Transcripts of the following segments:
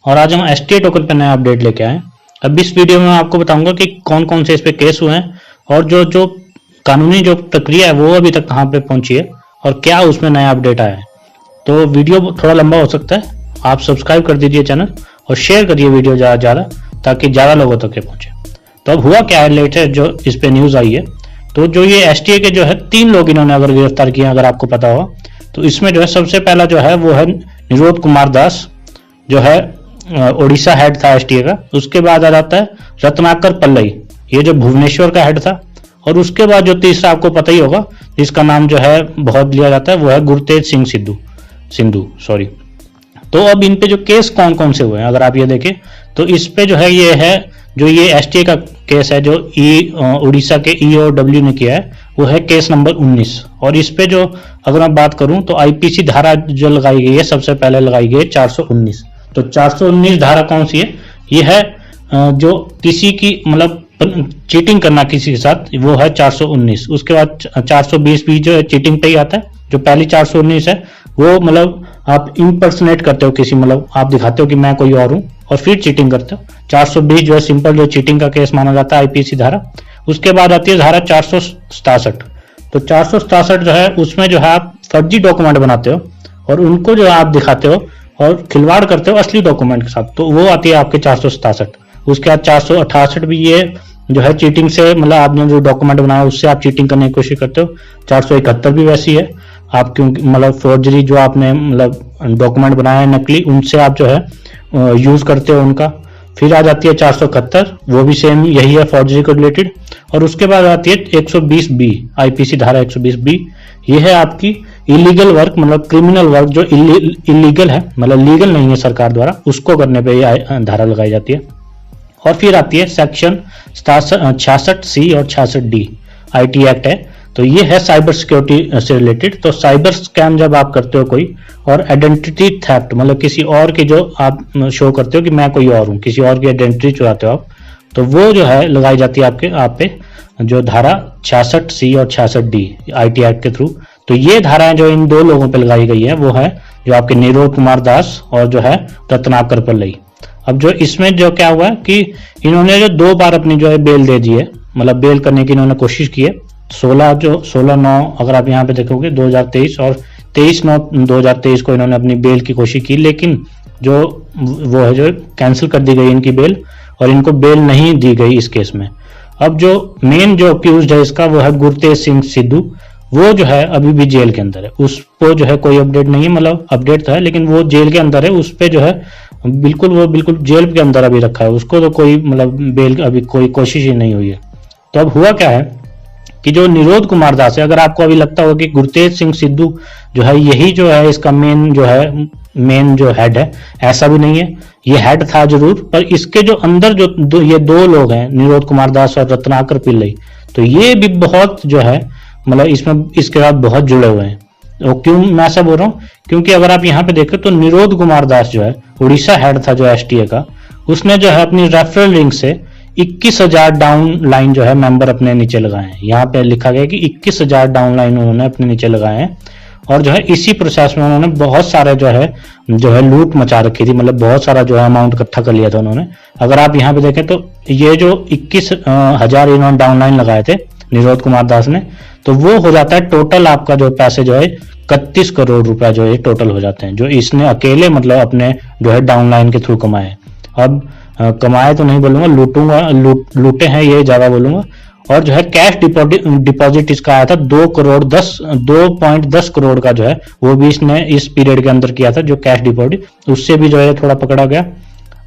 और आज हम STA टोकन पे नया अपडेट लेके आए। अब इस वीडियो में मैं आपको बताऊंगा कि कौन कौन से इस पे केस हुए हैं और जो कानूनी जो प्रक्रिया है वो अभी तक कहाँ पे पहुंची है और क्या उसमें नया अपडेट आया है। तो वीडियो थोड़ा लंबा हो सकता है, आप सब्सक्राइब कर दीजिए चैनल और शेयर करिए वीडियो ज़्यादा ताकि ज़्यादा लोगों तक पहुंचे। तो अब हुआ क्या है, लेटेस्ट जो इस पे न्यूज़ आई है, तो जो ये STA के जो है 3 लोग इन्होंने अगर गिरफ्तार किए, अगर आपको पता हो तो इसमें जो है सबसे पहला जो है वो है निरोध कुमार दास, जो है ओडिशा हेड था STA का। उसके बाद आ जाता है रत्नाकर पल्लई, ये जो भुवनेश्वर का हेड था। और उसके बाद जो तीसरा आपको पता ही होगा, जिसका नाम जो है बहुत लिया जाता है, वो है गुरतेज सिंह सिंधु। तो अब इन पे जो केस कौन कौन से हुए हैं अगर आप ये देखें तो इस पे जो है ये है जो ये STA का केस है जो उड़ीसा के EOW ने किया है, वो है केस नंबर 19। और इस पे जो अगर मैं बात करूं तो IPC धारा जो लगाई गई है, सबसे पहले लगाई गई है 419। तो 419 धारा कौन सी है? ये है जो किसी की मतलब चीटिंग करना किसी के साथ, वो है 419। उसके बाद 420 भी जो है चीटिंग पे ही आता है। जो पहली 419 है वो मतलब आप इम्पर्सनेट करते हो किसी, मतलब आप दिखाते हो कि मैं कोई और हूं और फिर चीटिंग करते हो। 420 जो है सिंपल जो चीटिंग का केस माना जाता है, IPC धारा। उसके बाद आती है धारा 467। तो 467 जो है उसमेमें जो है आप फर्जी डॉक्यूमेंट बनाते हो और उनको जो है आप दिखाते हो और खिलवाड़ करते हो असली डॉक्यूमेंट के साथ, तो वो आती है आपके 467। उसके बाद 468 भी ये जो है चीटिंग से, मतलब आपने जो डॉक्यूमेंट बनाया उससे आप चीटिंग करने की कोशिश करते हो। 471 भी वैसी है, आप क्योंकि मतलब फोर्जरी जो आपने मतलब डॉक्यूमेंट बनाया है नकली, उनसे आप जो है यूज करते हो उनका। फिर आ जाती है 471, वो भी सेम यही है, फोर्जरी को रिलेटेड। और उसके बाद आती है 120B, IPC धारा 120B। ये है आपकी इलीगल वर्क, मतलब क्रिमिनल वर्क जो इलीगल है, मतलब लीगल नहीं है सरकार द्वारा, उसको करने पे ये धारा लगाई जाती है। और फिर आती है सेक्शन 66C और 66D, IT एक्ट है। तो ये है साइबर सिक्योरिटी से रिलेटेड। तो साइबर स्कैम जब आप करते हो कोई, और आइडेंटिटी थेफ्ट, मतलब किसी और की जो आप शो करते हो कि मैं कोई और हूँ, किसी और की आइडेंटिटी चुराते हो आप, तो वो जो है लगाई जाती है आप पे जो धारा 66C और 66D IT एक्ट के थ्रू। तो ये धाराएं जो इन 2 लोगों पे लगाई गई है वो है जो आपके निरोध कुमार दास और जो है रत्नाकर पल्लई। अब जो इसमें जो क्या हुआ है कि इन्होंने जो 2 बार अपनी जो है बेल दे दी है, मतलब बेल करने की इन्होंने कोशिश की है। 16/9 अगर आप यहाँ पे देखोगे 2023 और 23/9/2023 को इन्होंने अपनी बेल की कोशिश की, लेकिन जो वो है जो कैंसिल कर दी गई इनकी बेल और इनको बेल नहीं दी गई इस केस में। अब जो मेन जो अक्यूज्ड है इसका वो है गुरतेज सिंह सिद्धू, वो जो है अभी भी जेल के अंदर है। उस पर जो है कोई अपडेट नहीं है, मतलब अपडेट तो है लेकिन वो जेल के अंदर है। उस पर जो है बिल्कुल जेल के अंदर अभी रखा है उसको, तो कोई मतलब बेल अभी कोई कोशिश ही नहीं हुई है। तो अब हुआ क्या है कि जो निरोध कुमार दास है, अगर आपको अभी लगता हो कि गुरतेज सिंह सिद्धू जो है यही जो है इसका मेन जो हेड है, ऐसा भी नहीं है। ये हेड था जरूर, पर इसके जो अंदर जो ये 2 लोग हैं, निरोध कुमार दास और रत्नाकर पल्लई, तो ये भी बहुत जो है मतलब इसमें इसके साथ बहुत जुड़े हुए हैं। तो क्यों मैं ऐसा बोल रहा हूँ, क्योंकि अगर आप यहाँ पे देखें तो निरोध कुमार दास जो है उड़ीसा हेड था जो STA का, उसने जो है अपनी रेफरल लिंक से 21,000 डाउन लाइन जो है मेंबर अपने नीचे लगाए हैं। यहाँ पे लिखा गया कि 21,000 डाउन लाइन उन्होंने अपने नीचे लगाए हैं। और जो है इसी प्रोसेस में उन्होंने बहुत सारे जो है लूट मचा रखी थी, मतलब बहुत सारा जो है अमाउंट इकट्ठा कर लिया था उन्होंने। अगर आप यहाँ पे देखें तो ये जो 21,000 इन्होंने डाउन लाइन लगाए थे निरोध कुमार दास ने, तो वो हो जाता है टोटल आपका जो पैसे जो है 31 करोड़ रुपया जो है टोटल हो जाते हैं, जो इसने अकेले मतलब अपने जो है डाउनलाइन के थ्रू कमाए। अब कमाए तो नहीं बोलूंगा, लूटे हैं ये ज्यादा बोलूंगा। और जो है कैश डिपॉजिट इसका आया था 2.10 करोड़ का जो है, वो भी इसने इस पीरियड के अंदर किया था जो कैश डिपॉजिट, उससे भी जो है थोड़ा पकड़ा गया।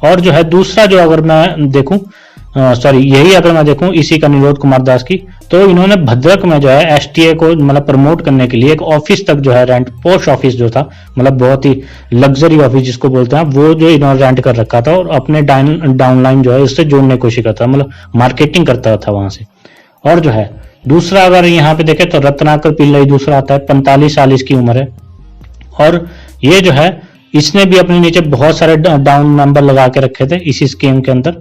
और जो है दूसरा जो अगर मैं देखूं यही अगर मैं देखूं इसी का निरोध कुमार दास की, तो इन्होंने भद्रक में जो है STA को मतलब प्रमोट करने के लिए एक ऑफिस तक जो है रेंट, पोस्ट ऑफिस जो था, मतलब बहुत ही लग्जरी ऑफिस जिसको बोलते हैं, वो जो इन्होंने रेंट कर रखा था और अपने डाउनलाइन जो है उससे जोड़ने की कोशिश करता, मतलब मार्केटिंग करता था वहां से। और जो है दूसरा अगर यहाँ पे देखें तो रत्नाकर पल्लई दूसरा आता है, 45 साल इसकी उम्र है। और ये जो है इसने भी अपने नीचे बहुत सारे डाउन मेंबर लगा के रखे थे इसी स्कीम के अंदर।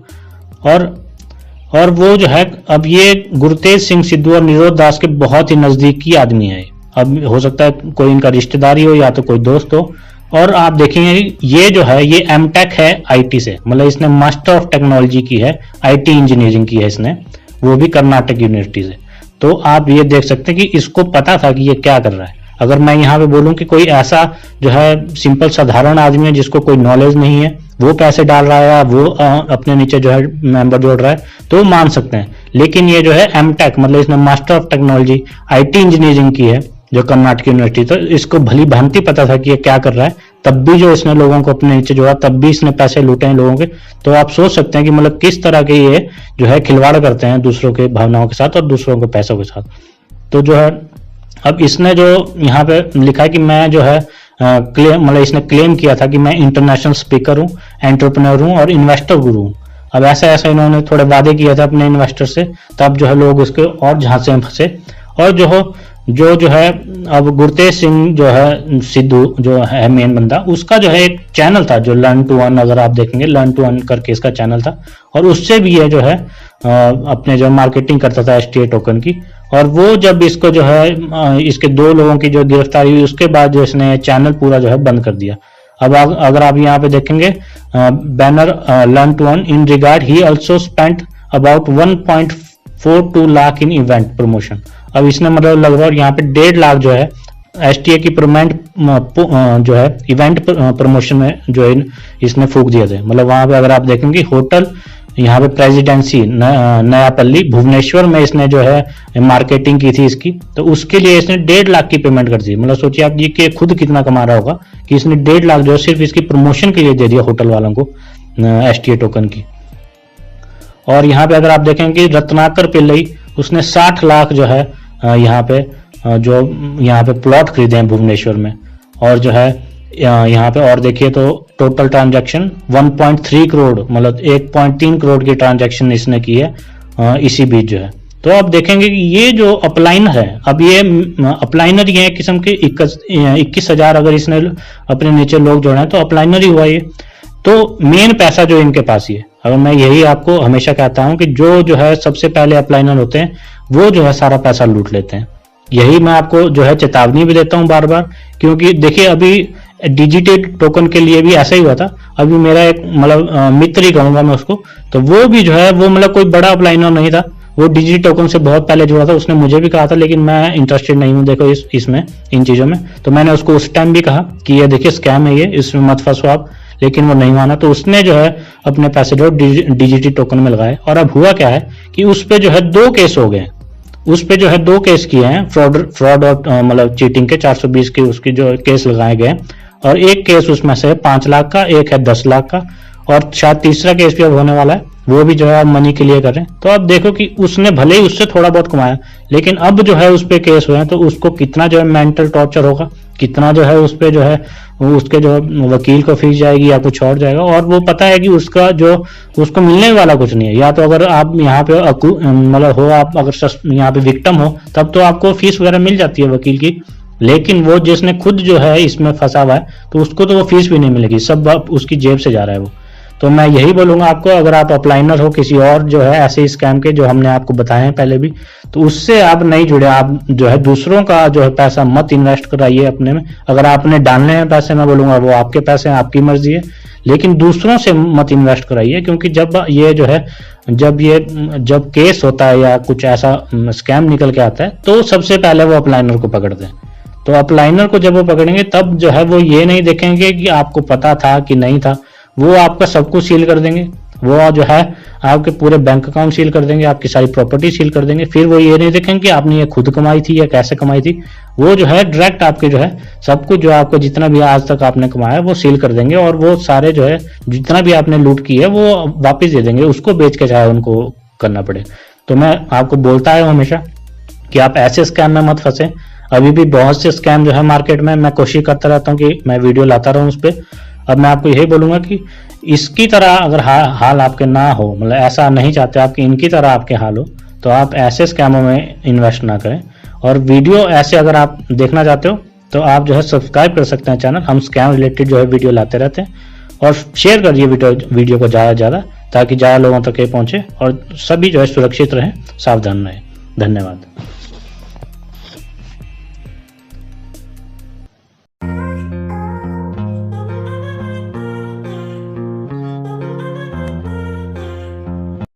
और वो जो है अब ये गुरतेज सिंह सिद्धू और निरोध दास के बहुत ही नजदीकी आदमी है। अब हो सकता है कोई इनका रिश्तेदार ही हो या तो कोई दोस्त हो, और आप देखेंगे ये जो है ये एमटेक है आईटी से, मतलब इसने मास्टर ऑफ टेक्नोलॉजी की है, आईटी इंजीनियरिंग की है इसने, वो भी कर्नाटक यूनिवर्सिटी से। तो आप ये देख सकते हैं कि इसको पता था कि ये क्या कर रहा है। अगर मैं यहाँ पे बोलूं कि कोई ऐसा जो है सिंपल साधारण आदमी है जिसको कोई नॉलेज नहीं है, वो पैसे डाल रहा है या वो अपने नीचे जो है मेंबर जोड़ रहा है, तो मान सकते हैं। लेकिन ये जो है एमटेक, मतलब इसने master of technology IT engineering की है जो कर्नाटक यूनिवर्सिटी, तो इसको भली भांति पता था कि ये क्या कर रहा है, तब भी जो इसने लोगों को अपने नीचे जोड़ा, तब भी इसने पैसे लूटे हैं लोगों के। तो आप सोच सकते हैं कि मतलब किस तरह के ये जो है खिलवाड़ करते हैं दूसरों के भावनाओं के साथ और दूसरों के पैसों के साथ। तो जो है अब इसने जो यहाँ पे लिखा है कि मैं जो है क्लेम, मतलब इसने क्लेम किया था कि मैं इंटरनेशनल स्पीकर हूँ, एंटरप्रेन्योर हूँ और इन्वेस्टर गुरु हूँ। अब ऐसा ऐसा इन्होंने थोड़े वादे किया था अपने इन्वेस्टर से, तब जो है लोग उसके और झांसे में फंसे। और जो है अब गुरतेज सिंह जो है सिद्धू जो है मेन बंदा, उसका जो है एक चैनल था जो लर्न टू अर्न, अगर आप देखेंगे लर्न टू अर्न करके इसका चैनल था, और उससे भी ये जो है अपने जो मार्केटिंग करता था STA टोकन की। और वो जब इसको जो है इसके 2 लोगों की जो गिरफ्तारी हुई, उसके बाद जो इसने चैनल पूरा जो है बंद कर दिया। अब अगर आप यहाँ पे देखेंगे banner learn to earn in regard he also spent about 1.42 lakh in event promotion. अब इसने मतलब लगभग यहाँ पे 1.5 लाख जो है STA की जो है इवेंट प्रमोशन में जो है इसने फूक दिए थे। मतलब वहां पे अगर आप देखेंगे होटल यहाँ पे प्रेसिडेंसी नयापल्ली भुवनेश्वर में इसने जो है मार्केटिंग की थी इसकी, तो उसके लिए इसने 1.5 लाख की पेमेंट कर दी। मतलब सोचिए आप ये कि खुद कितना कमा रहा होगा कि इसने 1.5 लाख जो है सिर्फ इसकी प्रमोशन के लिए दे दिया होटल वालों को STA टोकन की। और यहाँ पे अगर आप देखेंगे रत्नाकर पिल्लई, उसने 60 लाख जो है यहाँ पे प्लॉट खरीदे हैं भुवनेश्वर में। और जो है यहाँ पे और देखिए तो टोटल ट्रांजैक्शन 1.3 करोड़, मतलब 1.3 करोड़ की ट्रांजैक्शन इसने की है इसी बीच जो है। तो आप देखेंगे कि ये जो अपलाइनर है, अब ये अपलाइनर ये किस्म के 21,000 अगर इसने अपने नीचे लोग जोड़े हैं तो अपलाइनर ही हुआ ये। तो मेन पैसा जो इनके पास ही है। अगर मैं यही आपको हमेशा कहता हूं कि जो है सबसे पहले अपलाइनर होते हैं वो जो है सारा पैसा लूट लेते हैं। यही मैं आपको जो है चेतावनी भी देता हूं बार बार, क्योंकि देखिए अभी डिजिटल टोकन के लिए भी ऐसा ही हुआ था। अभी मेरा एक मतलब मित्र ही कहूंगा मैं उसको, तो वो भी जो है वो मतलब कोई बड़ा अपलाइनर नहीं था, वो डिजिटल टोकन से बहुत पहले जुड़ा था। उसने मुझे भी कहा था लेकिन मैं इंटरेस्टेड नहीं हूं देखो इसमें इन चीजों में। तो मैंने उसको उस टाइम भी कहा कि ये देखिए स्कैम है, ये इसमें मत फंसो आप, लेकिन वो नहीं माना। तो उसने जो है अपने पैसे जो डिजिटल टोकन में लगाए। और अब हुआ क्या है कि उस पे जो है 2 केस हो गए, उस पे जो है 2 केस किए हैं फ्रॉड और मतलब चीटिंग के 420 के उसके जो केस लगाए गए। और एक केस उसमें से 5 लाख का, एक है 10 लाख का, और शायद तीसरा केस भी अब होने वाला है, वो भी जो है आप मनी के लिए कर रहे हैं। तो अब देखो कि उसने भले ही उससे थोड़ा बहुत कमाया, लेकिन अब जो है उस पे केस हुए हैं, तो उसको कितना जो है मेंटल टॉर्चर होगा, कितना जो है उस पे जो है उसके जो वकील को फीस जाएगी या कुछ और जाएगा। और वो पता है कि उसका जो उसको मिलने वाला कुछ नहीं है। या तो अगर आप यहाँ पे मतलब हो, आप अगर यहाँ पे विक्टिम हो, तब तो आपको फीस वगैरह मिल जाती है वकील की, लेकिन वो जिसने खुद जो है इसमें फंसा हुआ है तो उसको तो वो फीस भी नहीं मिलेगी, सब उसकी जेब से जा रहा है वो। तो मैं यही बोलूंगा आपको, अगर आप अपलाइनर हो किसी और जो है ऐसे स्कैम के जो हमने आपको बताए हैं पहले भी, तो उससे आप नहीं जुड़े। आप जो है दूसरों का जो है पैसा मत इन्वेस्ट कराइए अपने में। अगर आपने डालने हैं पैसे, मैं बोलूंगा वो आपके पैसे हैं, आपकी मर्जी है, लेकिन दूसरों से मत इन्वेस्ट कराइए। क्योंकि जब ये जो है जब केस होता है या कुछ ऐसा स्कैम निकल के आता है, तो सबसे पहले वो अपलाइनर को पकड़ते हैं। तो अपलाइनर को जब वो पकड़ेंगे तब जो है वो ये नहीं देखेंगे कि आपको पता था कि नहीं था, वो आपका सब कुछ सील कर देंगे। वो जो है आपके पूरे बैंक अकाउंट सील कर देंगे, आपकी सारी प्रॉपर्टी सील कर देंगे। फिर वो ये नहीं देखेंगे कि आपने ये खुद कमाई थी या कैसे कमाई थी। वो जो है डायरेक्ट आपके जो है सब कुछ जो आपको जितना भी आज तक आपने कमाया वो सील कर देंगे, और वो सारे जो है जितना भी आपने लूट की है वो वापिस दे देंगे, उसको बेच के चाहे उनको करना पड़े। तो मैं आपको बोलता है हमेशा कि आप ऐसे स्कैम में मत फंसे। अभी भी बहुत से स्कैम जो है मार्केट में, मैं कोशिश करता रहता हूँ कि मैं वीडियो लाता रहूँ उस पर। अब मैं आपको यही बोलूंगा कि इसकी तरह अगर हाल आपके ना हो, मतलब ऐसा नहीं चाहते आप कि इनकी तरह आपके हाल हो, तो आप ऐसे स्कैमों में इन्वेस्ट ना करें। और वीडियो ऐसे अगर आप देखना चाहते हो तो आप जो है सब्सक्राइब कर सकते हैं चैनल, हम स्कैम रिलेटेड जो है वीडियो लाते रहते हैं। और शेयर करिए वीडियो को ज़्यादा से ज़्यादा, ताकि ज़्यादा लोगों तक ये पहुंचे और सभी जो है सुरक्षित रहें, सावधान रहें। धन्यवाद।